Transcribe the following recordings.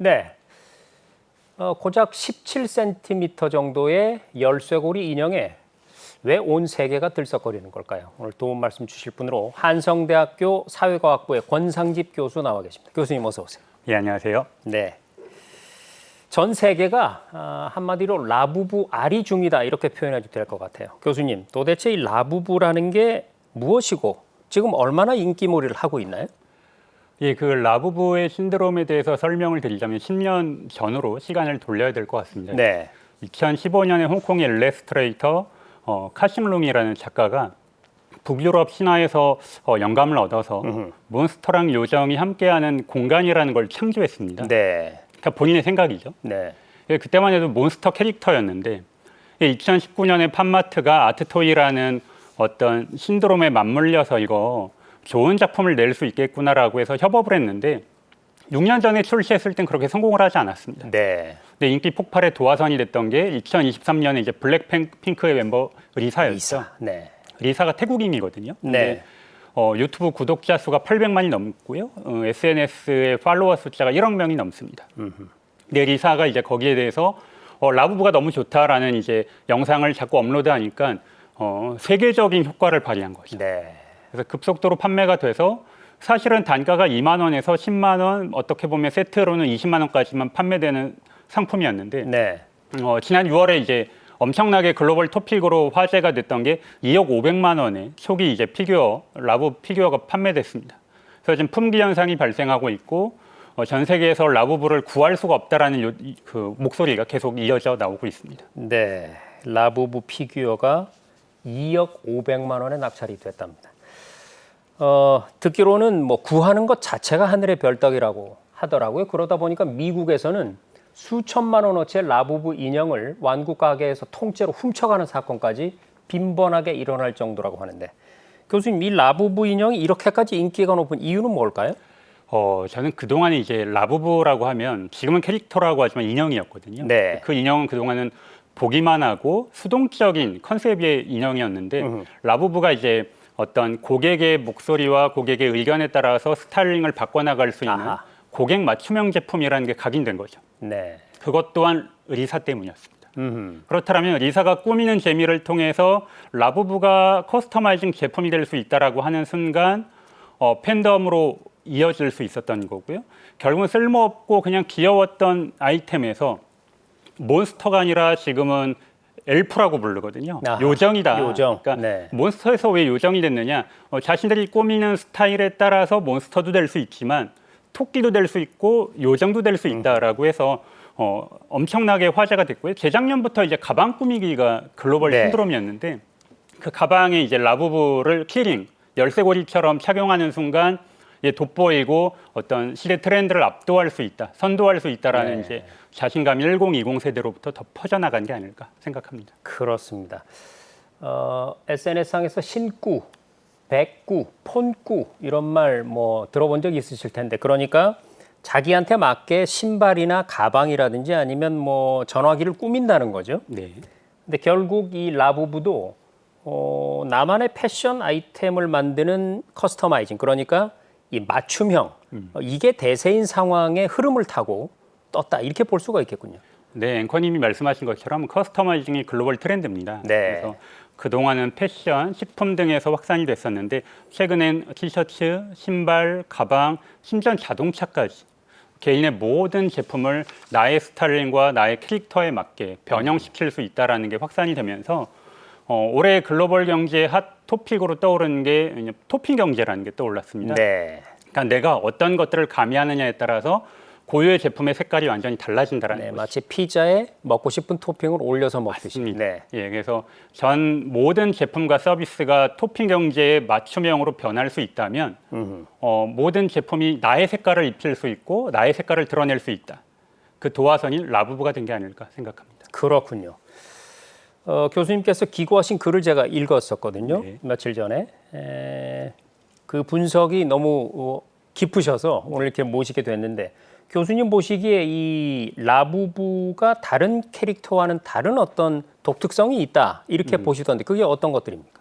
네. 고작 17cm 정도의 열쇠고리 인형에 왜 온 세계가 들썩거리는 걸까요? 오늘 도움 말씀 주실 분으로 한성대학교 사회과학부의 권상집 교수 나와 계십니다. 교수님 어서 오세요. 예, 안녕하세요. 네. 전 세계가 한마디로 라부부 아리 중이다 이렇게 표현해도 될 것 같아요. 교수님, 도대체 이 라부부라는 게 무엇이고 지금 얼마나 인기몰이를 하고 있나요? 예, 그 라부부의 신드롬에 대해서 설명을 드리자면 10년 전으로 시간을 돌려야 될 것 같습니다. 네. 2015년에 홍콩의 일러스트레이터 카심룽이라는 작가가 북유럽 신화에서 영감을 얻어서 몬스터랑 요정이 함께하는 공간이라는 걸 창조했습니다. 네. 그러니까 본인의 생각이죠. 네. 예, 그때만 해도 몬스터 캐릭터였는데 2019년에 팜마트가 아트토이라는 어떤 신드롬에 맞물려서 이거 좋은 작품을 낼 수 있겠구나라고 해서 협업을 했는데 6년 전에 출시했을 땐 그렇게 성공을 하지 않았습니다. 네. 근데 인기 폭발의 도화선이 됐던 게 2023년에 이제 블랙핑크의 멤버 리사였죠. 리사. 네. 리사가 태국인이거든요. 네. 유튜브 구독자 수가 800만이 넘고요. SNS의 팔로워 숫자가 1억 명이 넘습니다. 근데 리사가 이제 거기에 대해서 라부부가 너무 좋다라는 이제 영상을 자꾸 업로드하니까 세계적인 효과를 발휘한 거죠. 네. 그래서 급속도로 판매가 돼서 사실은 단가가 2만 원에서 10만 원, 어떻게 보면 세트로는 20만 원까지만 판매되는 상품이었는데 네. 지난 6월에 이제 엄청나게 글로벌 토픽으로 화제가 됐던 게 2억 500만 원의 초기 이제 라부 피규어가 판매됐습니다. 그래서 지금 품귀 현상이 발생하고 있고 전 세계에서 라부부를 구할 수가 없다라는 그 목소리가 계속 이어져 나오고 있습니다. 네. 라부부 피규어가 2억 500만 원에 낙찰이 됐답니다. 듣기로는 뭐 구하는 것 자체가 하늘의 별따기라고 하더라고요. 그러다 보니까 미국에서는 수천만 원어치의 라부부 인형을 완구 가게에서 통째로 훔쳐가는 사건까지 빈번하게 일어날 정도라고 하는데 교수님, 이 라부부 인형이 이렇게까지 인기가 높은 이유는 뭘까요? 저는 그동안에 이제 라부부라고 하면 지금은 캐릭터라고 하지만 인형이었거든요. 네. 그 인형은 그동안은 보기만 하고 수동적인 컨셉의 인형이었는데 라부부가 이제 어떤 고객의 목소리와 고객의 의견에 따라서 스타일링을 바꿔나갈 수 있는 아하. 고객 맞춤형 제품이라는 게 각인된 거죠. 네. 그것 또한 리사 때문이었습니다. 그렇다면 리사가 꾸미는 재미를 통해서 라부부가 커스터마이징 제품이 될 수 있다라고 하는 순간 팬덤으로 이어질 수 있었던 거고요. 결국은 쓸모없고 그냥 귀여웠던 아이템에서 몬스터가 아니라 지금은 엘프라고 부르거든요. 아하, 요정이다. 요정. 그러니까 네. 몬스터에서 왜 요정이 됐느냐? 자신들이 꾸미는 스타일에 따라서 몬스터도 될 수 있지만 토끼도 될 수 있고 요정도 될 수 있다라고 해서 엄청나게 화제가 됐고요. 재작년부터 이제 가방 꾸미기가 글로벌 네. 신드롬이었는데 그 가방에 이제 라부부를 키링, 열쇠고리처럼 착용하는 순간 돋보이고 어떤 시대 트렌드를 압도할 수 있다, 선도할 수 있다라는 네. 이제 자신감이 1020 세대로부터 더 퍼져나간 게 아닐까 생각합니다. 그렇습니다. SNS상에서 신꾸, 백꾸, 폰꾸 이런 말 뭐 들어본 적 있으실 텐데 그러니까 자기한테 맞게 신발이나 가방이라든지 아니면 뭐 전화기를 꾸민다는 거죠. 네. 근데 결국 이 라부부도 나만의 패션 아이템을 만드는 커스터마이징 그러니까 이 맞춤형 이게 대세인 상황의 흐름을 타고 떴다 이렇게 볼 수가 있겠군요. 네, 앵커님이 말씀하신 것처럼 커스터마이징이 글로벌 트렌드입니다. 네. 그래서 그동안은 패션, 식품 등에서 확산이 됐었는데 최근엔 티셔츠, 신발, 가방, 심지어 자동차까지 개인의 모든 제품을 나의 스타일링과 나의 캐릭터에 맞게 변형시킬 수 있다는 게 확산이 되면서 올해 글로벌 경제의 핫 토픽으로 떠오르는 게 토핑 경제라는 게 떠올랐습니다. 네. 그러니까 내가 어떤 것들을 가미하느냐에 따라서 고유의 제품의 색깔이 완전히 달라진다라는 네, 거죠. 마치 피자에 먹고 싶은 토핑을 올려서 먹듯이. 맞습니다. 네. 예, 그래서 전 모든 제품과 서비스가 토핑 경제의 맞춤형으로 변할 수 있다면 모든 제품이 나의 색깔을 입힐 수 있고 나의 색깔을 드러낼 수 있다. 그 도화선이 라부부가 된 게 아닐까 생각합니다. 그렇군요. 교수님께서 기고하신 글을 제가 읽었었거든요. 네. 며칠 전에. 그 분석이 너무 깊으셔서 오늘 이렇게 모시게 됐는데 교수님 보시기에 이 라부부가 다른 캐릭터와는 다른 어떤 독특성이 있다 이렇게 보시던데 그게 어떤 것들입니까?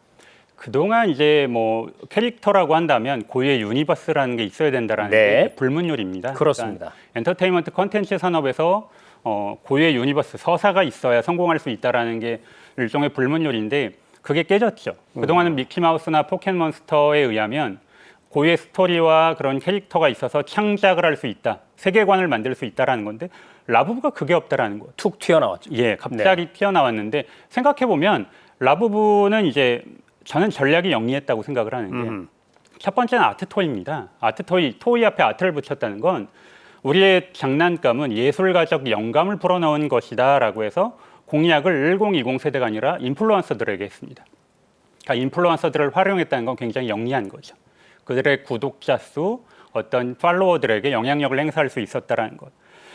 그동안 이제 뭐 캐릭터라고 한다면 고유의 유니버스라는 게 있어야 된다라는 네. 게 불문율입니다. 그렇습니다. 그러니까 엔터테인먼트 컨텐츠 산업에서 고유의 유니버스 서사가 있어야 성공할 수 있다라는 게 일종의 불문율인데 그게 깨졌죠. 그동안은 미키마우스나 포켓몬스터에 의하면 고유의 스토리와 그런 캐릭터가 있어서 창작을 할 수 있다. 세계관을 만들 수 있다라는 건데 라부부가 그게 없다라는 거예요. 툭 튀어나왔죠. 예, 갑자기 튀어나왔는데 생각해 보면 라부부는 이제 저는 전략이 영리했다고 생각을 하는 게 첫 번째는 아트토이입니다. 아트토이, 토이 앞에 아트를 붙였다는 건 우리의 장난감은 예술가적 영감을 불어넣은 것이다라고 해서 공약을 1020 세대가 아니라 인플루언서들에게 했습니다. 그러니까 인플루언서들을 활용했다는 건 굉장히 영리한 거죠. 그들의 구독자 수, 어떤 팔로워들에게 영향력을 행사할 수 있었다라는 것.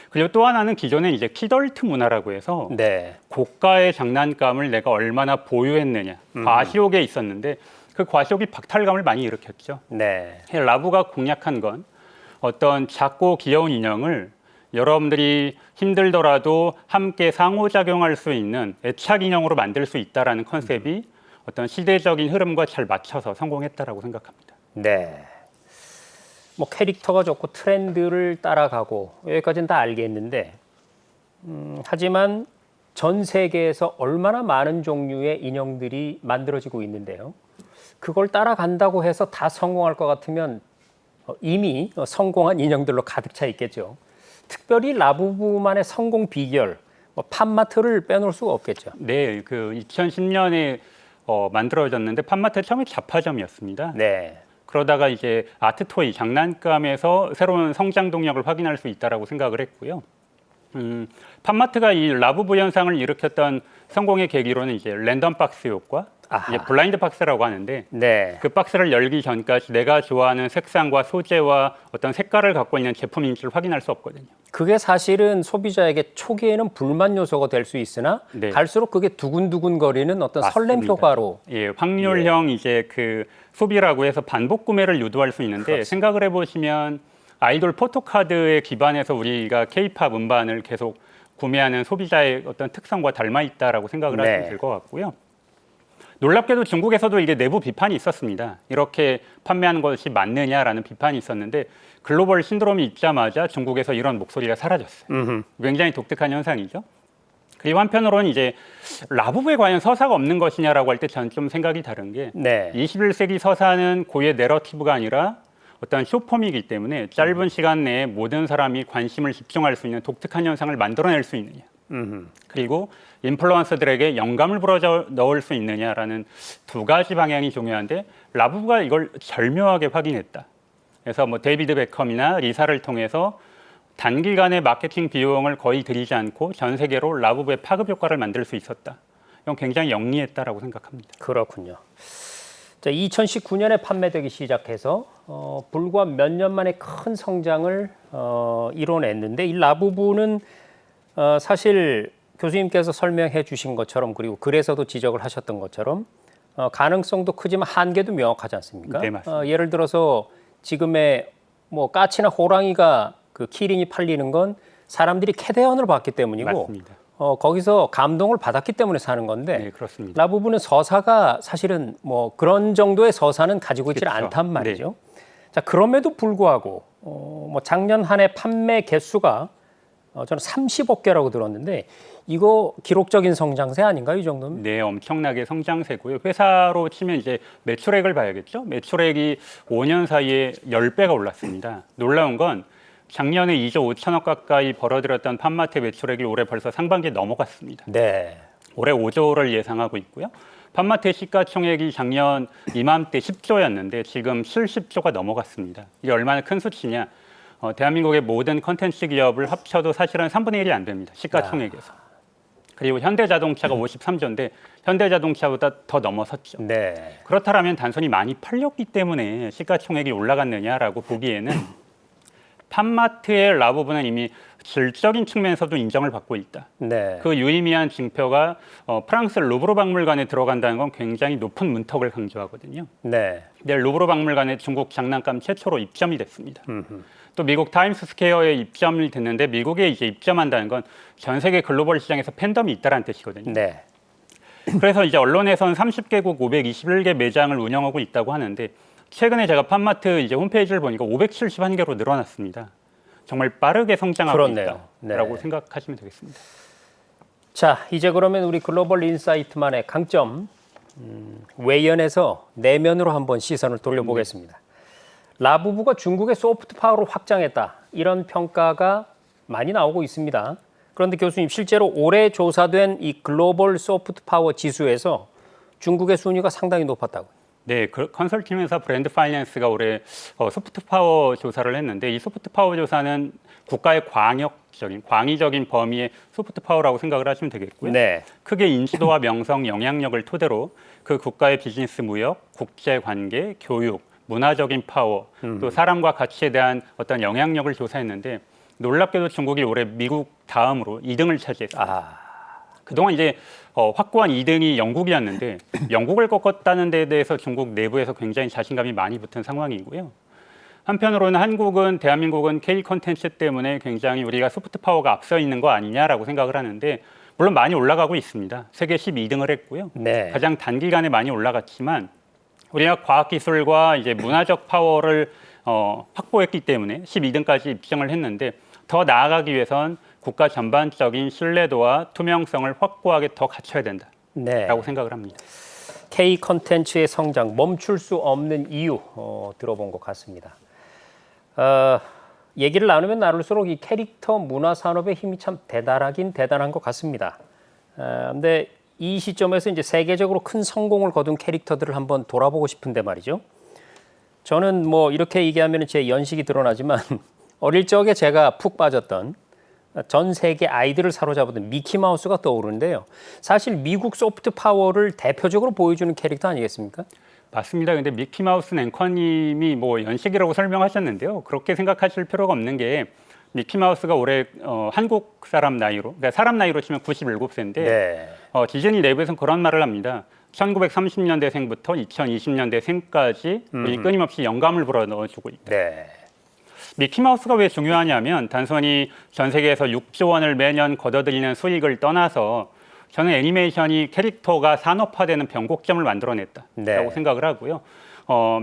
그리고 또 하나는 기존에 이제 키덜트 문화라고 해서 네. 고가의 장난감을 내가 얼마나 보유했느냐 과시욕에 있었는데 그 과시욕이 박탈감을 많이 일으켰죠. 네. 라부가 공략한 건 어떤 작고 귀여운 인형을 여러분들이 힘들더라도 함께 상호작용할 수 있는 애착 인형으로 만들 수 있다라는 컨셉이 어떤 시대적인 흐름과 잘 맞춰서 성공했다라고 생각합니다. 네. 뭐 캐릭터가 좋고 트렌드를 따라가고 여기까지는 다 알겠는데 하지만 전 세계에서 얼마나 많은 종류의 인형들이 만들어지고 있는데요. 그걸 따라간다고 해서 다 성공할 것 같으면 이미 성공한 인형들로 가득 차 있겠죠. 특별히 라부부만의 성공 비결, 뭐 팜마트를 빼놓을 수가 없겠죠. 네, 그 2010년에 만들어졌는데 팜마트 처음에 잡화점이었습니다. 네. 그러다가 이제 아트토이 장난감에서 새로운 성장 동력을 확인할 수 있다라고 생각을 했고요. 팜마트가 이 라부부 현상을 일으켰던 성공의 계기로는 이제 랜덤 박스 효과, 이제 블라인드 박스라고 하는데 네. 그 박스를 열기 전까지 내가 좋아하는 색상과 소재와 어떤 색깔을 갖고 있는 제품인지를 확인할 수 없거든요. 그게 사실은 소비자에게 초기에는 불만 요소가 될 수 있으나 네. 갈수록 그게 두근두근거리는 어떤 설렘 맞습니다. 효과로 예, 확률형 이제 그 소비라고 해서 반복 구매를 유도할 수 있는데 그렇습니다. 생각을 해보시면 아이돌 포토카드에 기반해서 우리가 K-팝 음반을 계속 구매하는 소비자의 어떤 특성과 닮아 있다라고 생각을 네. 하시면 될 것 같고요. 놀랍게도 중국에서도 이게 내부 비판이 있었습니다. 이렇게 판매하는 것이 맞느냐라는 비판이 있었는데 글로벌 신드롬이 있자마자 중국에서 이런 목소리가 사라졌어요. 굉장히 독특한 현상이죠. 그리고 한편으로는 이제 라부부에 과연 서사가 없는 것이냐라고 할 때 저는 좀 생각이 다른 게 네. 21세기 서사는 고유의 내러티브가 아니라 어떤 쇼폼이기 때문에 짧은 시간 내에 모든 사람이 관심을 집중할 수 있는 독특한 현상을 만들어낼 수 있느냐. 그리고 인플루언서들에게 영감을 불어 넣을 수 있느냐라는 두 가지 방향이 중요한데 라부부가 이걸 절묘하게 확인했다. 그래서 뭐 데이비드 베컴이나 리사를 통해서 단기간에 마케팅 비용을 거의 들이지 않고 전 세계로 라부부의 파급 효과를 만들 수 있었다. 이건 굉장히 영리했다라고 생각합니다. 그렇군요. 자, 2019년에 판매되기 시작해서 불과 몇 년 만에 큰 성장을 이뤄냈는데 이 라부부는 사실 교수님께서 설명해 주신 것처럼 그리고 글에서도 지적을 하셨던 것처럼 가능성도 크지만 한계도 명확하지 않습니까? 네, 맞습니다. 예를 들어서 지금의 뭐 까치나 호랑이가 그 키링이 팔리는 건 사람들이 캐대언을 봤기 때문이고 맞습니다. 거기서 감동을 받았기 때문에 사는 건데 네, 그렇습니다. 라부부는 서사가 사실은 뭐 그런 정도의 서사는 가지고 있지 그렇죠. 않단 말이죠. 자, 그럼에도 불구하고 뭐 작년 한 해 판매 개수가 저는 30억 개라고 들었는데 이거 기록적인 성장세 아닌가요, 이 정도면? 네, 엄청나게 성장세고요. 회사로 치면 이제 매출액을 봐야겠죠. 매출액이 5년 사이에 10배가 올랐습니다. 놀라운 건 작년에 2조 5천억 가까이 벌어들였던 팜마트 매출액이 올해 벌써 상반기에 넘어갔습니다. 네. 올해 5조를 예상하고 있고요. 팜마트의 시가총액이 작년 이맘때 10조였는데 지금 70조가 넘어갔습니다. 이게 얼마나 큰 수치냐. 대한민국의 모든 컨텐츠 기업을 합쳐도 사실은 3분의 1이 안 됩니다. 시가총액에서. 그리고 현대자동차가 53조인데 현대자동차보다 더 넘어섰죠. 네. 그렇다면 단순히 많이 팔렸기 때문에 시가총액이 올라갔느냐라고 보기에는 팜마트의 라부부는 이미 질적인 측면에서도 인정을 받고 있다. 네. 그 유의미한 징표가 프랑스 루브르 박물관에 들어간다는 건 굉장히 높은 문턱을 강조하거든요. 네. 근데 루브르 박물관에 중국 장난감 최초로 입점이 됐습니다. 또 미국 타임스 스퀘어에 입점이 됐는데 미국에 이제 입점한다는 건 전 세계 글로벌 시장에서 팬덤이 있다는 뜻이거든요. 네. 그래서 이제 언론에서는 30개국 521개 매장을 운영하고 있다고 하는데 최근에 제가 팜마트 이제 홈페이지를 보니까 571개로 늘어났습니다. 정말 빠르게 성장하고 그렇네요. 있다라고 네. 생각하시면 되겠습니다. 자, 이제 그러면 우리 글로벌 인사이트만의 강점 외연에서 내면으로 한번 시선을 돌려보겠습니다. 라부부가 중국의 소프트 파워를 확장했다. 이런 평가가 많이 나오고 있습니다. 그런데 교수님, 실제로 올해 조사된 이 글로벌 소프트 파워 지수에서 중국의 순위가 상당히 높았다고요. 네, 그 컨설팅 회사 브랜드 파이낸스가 올해 소프트 파워 조사를 했는데 이 소프트 파워 조사는 국가의 광의적인 범위의 소프트 파워라고 생각을 하시면 되겠고요. 네. 크게 인지도와 명성, 영향력을 토대로 그 국가의 비즈니스 무역, 국제 관계, 교육, 문화적인 파워, 또 사람과 가치에 대한 어떤 영향력을 조사했는데 놀랍게도 중국이 올해 미국 다음으로 2등을 차지했습니다. 그동안 이제 확고한 2등이 영국이었는데 영국을 꺾었다는 데 대해서 중국 내부에서 굉장히 자신감이 많이 붙은 상황이고요. 한편으로는 한국은 대한민국은 K 콘텐츠 때문에 굉장히 우리가 소프트 파워가 앞서 있는 거 아니냐라고 생각을 하는데 물론 많이 올라가고 있습니다. 세계 12등을 했고요. 네. 가장 단기간에 많이 올라갔지만 우리가 과학기술과 이제 문화적 파워를 확보했기 때문에 12등까지 입증을 했는데 더 나아가기 위해선 국가 전반적인 신뢰도와 투명성을 확고하게 더 갖춰야 된다라고 네. 생각을 합니다. K 컨텐츠의 성장 멈출 수 없는 이유 들어본 것 같습니다. 얘기를 나누면 나눌수록 이 캐릭터 문화 산업의 힘이 참 대단하긴 대단한 것 같습니다. 근데 이 시점에서 이제 세계적으로 큰 성공을 거둔 캐릭터들을 한번 돌아보고 싶은데 말이죠. 저는 뭐 이렇게 얘기하면 제 연식이 드러나지만 어릴 적에 제가 푹 빠졌던 전 세계 아이들을 사로잡았던 미키마우스가 떠오르는데요. 사실 미국 소프트 파워를 대표적으로 보여주는 캐릭터 아니겠습니까? 맞습니다. 근데 미키마우스 앵커님이 뭐 연식이라고 설명하셨는데요. 그렇게 생각하실 필요가 없는 게 미키마우스가 올해 한국 사람 나이로, 그러니까 사람 나이로 치면 97세인데 네. 디즈니 내부에서는 그런 말을 합니다. 1930년대생부터 2020년대생까지 우리 끊임없이 영감을 불어넣어주고 있다. 네. 미키마우스가 왜 중요하냐면 단순히 전 세계에서 6조 원을 매년 걷어들이는 수익을 떠나서 저는 애니메이션이 캐릭터가 산업화되는 변곡점을 만들어냈다라고 네. 생각을 하고요.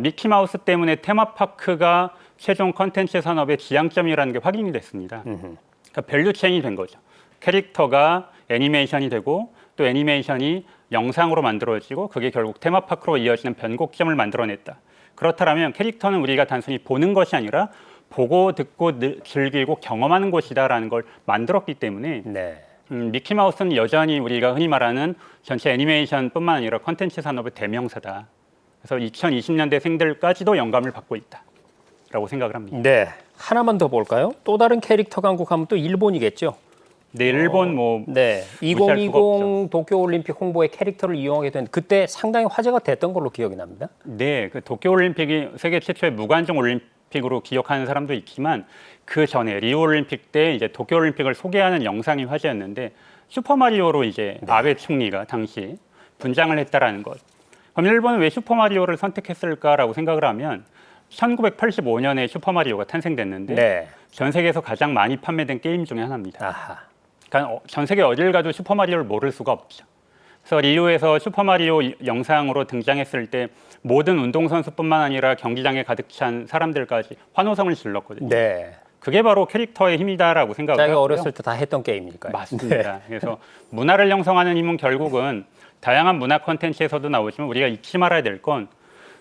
미키마우스 때문에 테마파크가 최종 컨텐츠 산업의 지향점이라는 게 확인이 됐습니다. 그러니까 밸류체인이 된 거죠. 캐릭터가 애니메이션이 되고 또 애니메이션이 영상으로 만들어지고 그게 결국 테마파크로 이어지는 변곡점을 만들어냈다. 그렇다면 캐릭터는 우리가 단순히 보는 것이 아니라 보고 듣고 즐기고 경험하는 곳이다라는 걸 만들었기 때문에 네. 미키마우스는 여전히 우리가 흔히 말하는 전체 애니메이션뿐만 아니라 컨텐츠 산업의 대명사다. 그래서 2020년대생들까지도 영감을 받고 있다라고 생각을 합니다. 네. 하나만 더 볼까요? 또 다른 캐릭터 강국 하면 또 일본이겠죠. 네, 일본 네. 무시할 수가 2020 도쿄올림픽 홍보에 캐릭터를 이용하게 된 그때 상당히 화제가 됐던 걸로 기억이 납니다. 네, 그 도쿄올림픽이 세계 최초의 무관중 올림픽으로 기억하는 사람도 있지만 그 전에 리우올림픽 때 이제 도쿄올림픽을 소개하는 영상이 화제였는데 슈퍼마리오로 이제 아베 총리가 당시 분장을 했다라는 것. 그럼 일본은 왜 슈퍼마리오를 선택했을까라고 생각을 하면 1985년에 슈퍼마리오가 탄생됐는데 네. 전 세계에서 가장 많이 판매된 게임 중에 하나입니다. 아하. 그러니까 전 세계 어딜 가도 슈퍼마리오를 모를 수가 없죠. 그래서 리우에서 슈퍼마리오 영상으로 등장했을 때 모든 운동선수뿐만 아니라 경기장에 가득 찬 사람들까지 환호성을 질렀거든요. 네. 그게 바로 캐릭터의 힘이다라고 생각을 자기가 하고요. 어렸을 때 다 했던 게임이니까요. 맞습니다. 그래서 문화를 형성하는 힘은 결국은 다양한 문화 콘텐츠에서도 나오지만 우리가 잊지 말아야 될 건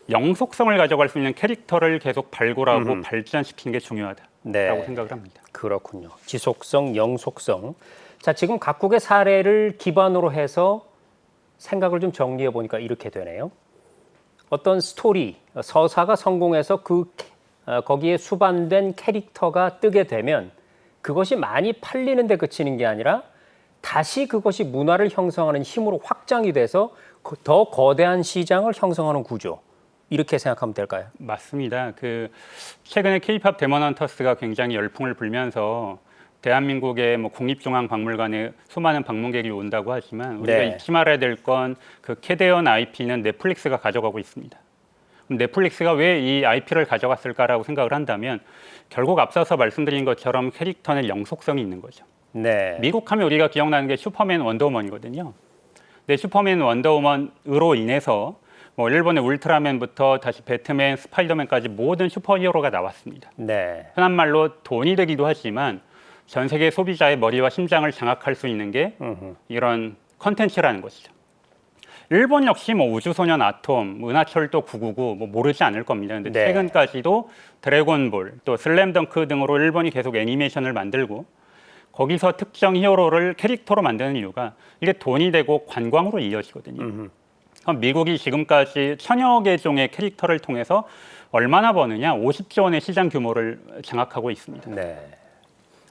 영속성을 가져갈 수 있는 캐릭터를 계속 발굴하고 발전시키는 게 중요하다라고 네. 생각을 합니다. 그렇군요. 지속성, 영속성. 자, 지금 각국의 사례를 기반으로 해서 생각을 좀 정리해 보니까 이렇게 되네요. 어떤 스토리, 서사가 성공해서 거기에 수반된 캐릭터가 뜨게 되면 그것이 많이 팔리는 데 그치는 게 아니라 다시 그것이 문화를 형성하는 힘으로 확장이 돼서 더 거대한 시장을 형성하는 구조. 이렇게 생각하면 될까요? 맞습니다. 그 최근에 K-팝 데몬 헌터스가 굉장히 열풍을 불면서 대한민국의 뭐 국립중앙박물관에 수많은 방문객이 온다고 하지만 우리가 네. 잊지 말아야 될 건 그 캐대언 IP는 넷플릭스가 가져가고 있습니다. 그럼 넷플릭스가 왜 이 IP를 가져갔을까라고 생각을 한다면 결국 앞서서 말씀드린 것처럼 캐릭터는 영속성이 있는 거죠. 네. 미국 하면 우리가 기억나는 게 슈퍼맨, 원더우먼이거든요. 근데 슈퍼맨, 원더우먼으로 인해서 뭐 일본의 울트라맨부터 다시 배트맨, 스파이더맨까지 모든 슈퍼히어로가 나왔습니다. 네. 흔한 말로 돈이 되기도 하지만 전 세계 소비자의 머리와 심장을 장악할 수 있는 게 이런 컨텐츠라는 것이죠. 일본 역시 뭐 우주소년 아톰, 은하철도 999 뭐 모르지 않을 겁니다. 근데 네. 최근까지도 드래곤볼, 또 슬램덩크 등으로 일본이 계속 애니메이션을 만들고 거기서 특정 히어로를 캐릭터로 만드는 이유가 이게 돈이 되고 관광으로 이어지거든요. 그럼 미국이 지금까지 천여 개 종의 캐릭터를 통해서 얼마나 버느냐? 50조 원의 시장 규모를 장악하고 있습니다. 네.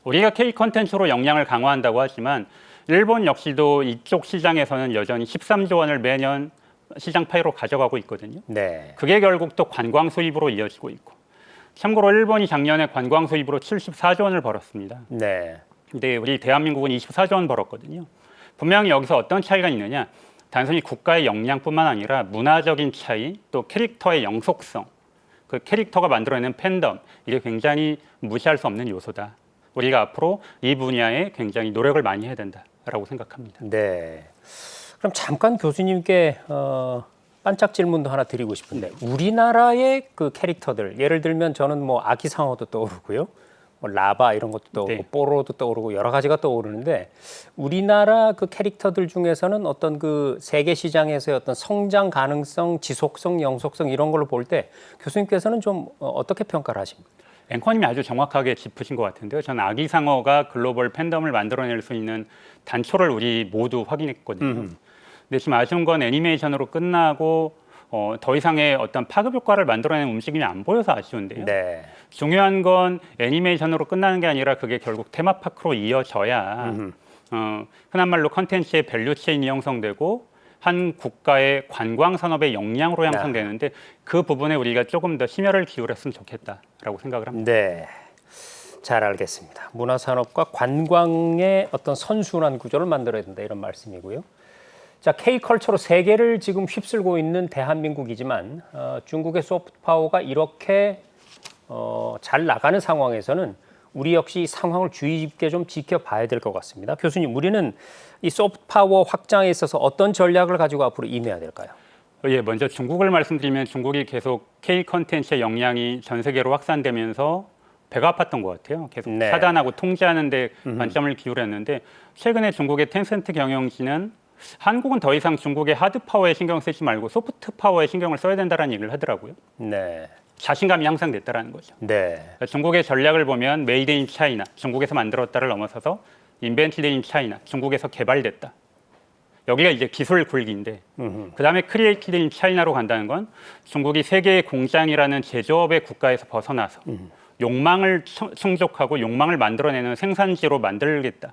우리가 K 컨텐츠로 역량을 강화한다고 하지만 일본 역시도 이쪽 시장에서는 여전히 13조 원을 매년 시장 파이로 가져가고 있거든요. 네. 그게 결국 또 관광 수입으로 이어지고 있고. 참고로 일본이 작년에 관광 수입으로 74조 원을 벌었습니다. 네. 근데 우리 대한민국은 24조 원 벌었거든요. 분명히 여기서 어떤 차이가 있느냐? 단순히 국가의 역량뿐만 아니라 문화적인 차이, 또 캐릭터의 영속성, 그 캐릭터가 만들어내는 팬덤, 이게 굉장히 무시할 수 없는 요소다. 우리가 앞으로 이 분야에 굉장히 노력을 많이 해야 된다라고 생각합니다. 네. 그럼 잠깐 교수님께 반짝 질문도 하나 드리고 싶은데 우리나라의 그 캐릭터들 예를 들면 저는 뭐 아기상어도 떠오르고요. 뭐 라바 이런 것도 떠오르고 네. 뽀로도 떠오르고 여러 가지가 떠오르는데 우리나라 그 캐릭터들 중에서는 어떤 그 세계 시장에서의 어떤 성장 가능성, 지속성, 영속성 이런 걸로 볼 때 교수님께서는 좀 어떻게 평가를 하십니까? 앵커님이 아주 정확하게 짚으신 것 같은데요. 저는 아기상어가 글로벌 팬덤을 만들어낼 수 있는 단초를 우리 모두 확인했거든요. 근데 지금 아쉬운 건 애니메이션으로 끝나고 더 이상의 어떤 파급 효과를 만들어내는 움직임이 안 보여서 아쉬운데요. 네. 중요한 건 애니메이션으로 끝나는 게 아니라 그게 결국 테마파크로 이어져야 흔한 말로 컨텐츠의 밸류체인이 형성되고 한 국가의 관광 산업의 역량으로 향상되는데 그 부분에 우리가 조금 더 심혈을 기울였으면 좋겠다라고 생각을 합니다. 네. 잘 알겠습니다. 문화산업과 관광의 어떤 선순환 구조를 만들어야 된다 이런 말씀이고요. 자, K컬처로 세계를 지금 휩쓸고 있는 대한민국이지만 중국의 소프트 파워가 이렇게 잘 나가는 상황에서는 우리 역시 이 상황을 주의 깊게 좀 지켜봐야 될 것 같습니다. 교수님, 우리는 이 소프트 파워 확장에 있어서 어떤 전략을 가지고 앞으로 임해야 될까요? 예, 먼저 중국을 말씀드리면 중국이 계속 K 컨텐츠의 역량이 전 세계로 확산되면서 배가 아팠던 것 같아요. 계속 네. 차단하고 통제하는 데 관점을 기울였는데 최근에 중국의 텐센트 경영진은 한국은 더 이상 중국의 하드 파워에 신경 쓰지 말고 소프트 파워에 신경을 써야 된다는 얘기를 하더라고요. 네. 자신감이 향상됐다라는 거죠. 네. 그러니까 중국의 전략을 보면 메이드 인 차이나, 중국에서 만들었다를 넘어서서 인벤티드 인 차이나, 중국에서 개발됐다. 여기가 이제 기술 굴기인데 그다음에 크리에이티드 인 차이나로 간다는 건 중국이 세계의 공장이라는 제조업의 국가에서 벗어나서 욕망을 충족하고 욕망을 만들어내는 생산지로 만들겠다.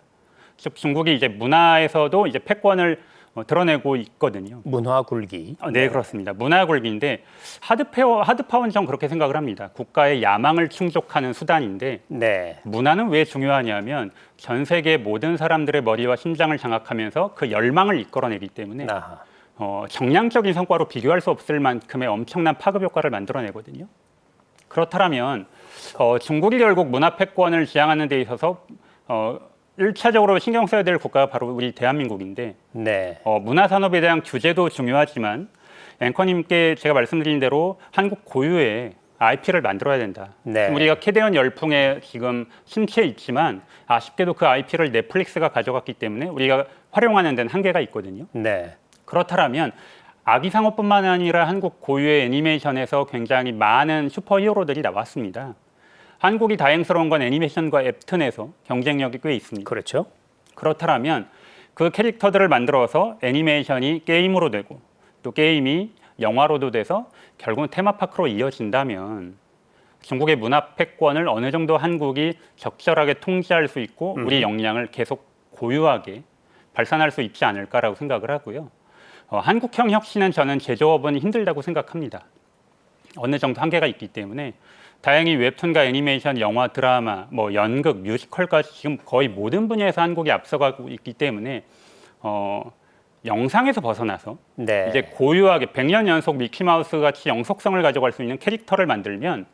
즉 중국이 이제 문화에서도 이제 패권을 드러내고 있거든요. 문화 굴기. 네, 그렇습니다. 문화 굴기인데 하드파워는 전 그렇게 생각을 합니다. 국가의 야망을 충족하는 수단인데 네. 문화는 왜 중요하냐면 전 세계 모든 사람들의 머리와 심장을 장악하면서 그 열망을 이끌어내기 때문에 아하. 정량적인 성과로 비교할 수 없을 만큼의 엄청난 파급 효과를 만들어내거든요. 그렇다면 중국이 결국 문화 패권을 지향하는 데 있어서 1차적으로 신경 써야 될 국가가 바로 우리 대한민국인데 네. 문화 산업에 대한 규제도 중요하지만 앵커님께 제가 말씀드린 대로 한국 고유의 IP를 만들어야 된다. 네. 우리가 캐대언 열풍에 지금 심취해 있지만 아쉽게도 그 IP를 넷플릭스가 가져갔기 때문에 우리가 활용하는 데는 한계가 있거든요. 네. 그렇다면 아기상어뿐만 아니라 한국 고유의 애니메이션에서 굉장히 많은 슈퍼히어로들이 나왔습니다. 한국이 다행스러운 건 애니메이션과 웹툰에서 경쟁력이 꽤 있습니다. 그렇죠. 그렇다면 그 캐릭터들을 만들어서 애니메이션이 게임으로 되고 또 게임이 영화로도 돼서 결국은 테마파크로 이어진다면 중국의 문화 패권을 어느 정도 한국이 적절하게 통제할 수 있고 우리 역량을 계속 고유하게 발산할 수 있지 않을까라고 생각을 하고요. 한국형 혁신은 저는 제조업은 힘들다고 생각합니다. 어느 정도 한계가 있기 때문에 다행히 웹툰과 애니메이션, 영화, 드라마, 뭐 연극, 뮤지컬까지 지금 거의 모든 분야에서 한국이 앞서가고 있기 때문에 영상에서 벗어나서 네. 이제 고유하게 100년 연속 미키마우스 같이 영속성을 가져갈 수 있는 캐릭터를 만들면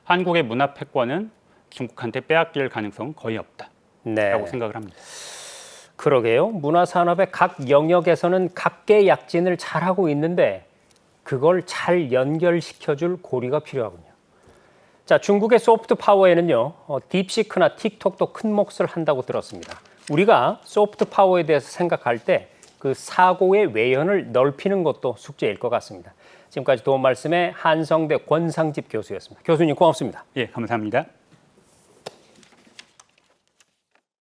한국의 문화 패권은 중국한테 빼앗길 가능성은 거의 없다라고 네. 생각을 합니다. 그러게요. 문화산업의 각 영역에서는 각계약진을 잘하고 있는데 그걸 잘 연결시켜줄 고리가 필요하군요. 자, 중국의 소프트 파워에는요, 딥시크나 틱톡도 큰 몫을 한다고 들었습니다. 우리가 소프트 파워에 대해서 생각할 때 그 사고의 외연을 넓히는 것도 숙제일 것 같습니다. 지금까지 도움 말씀의 한성대 권상집 교수였습니다. 교수님 고맙습니다. 예, 감사합니다.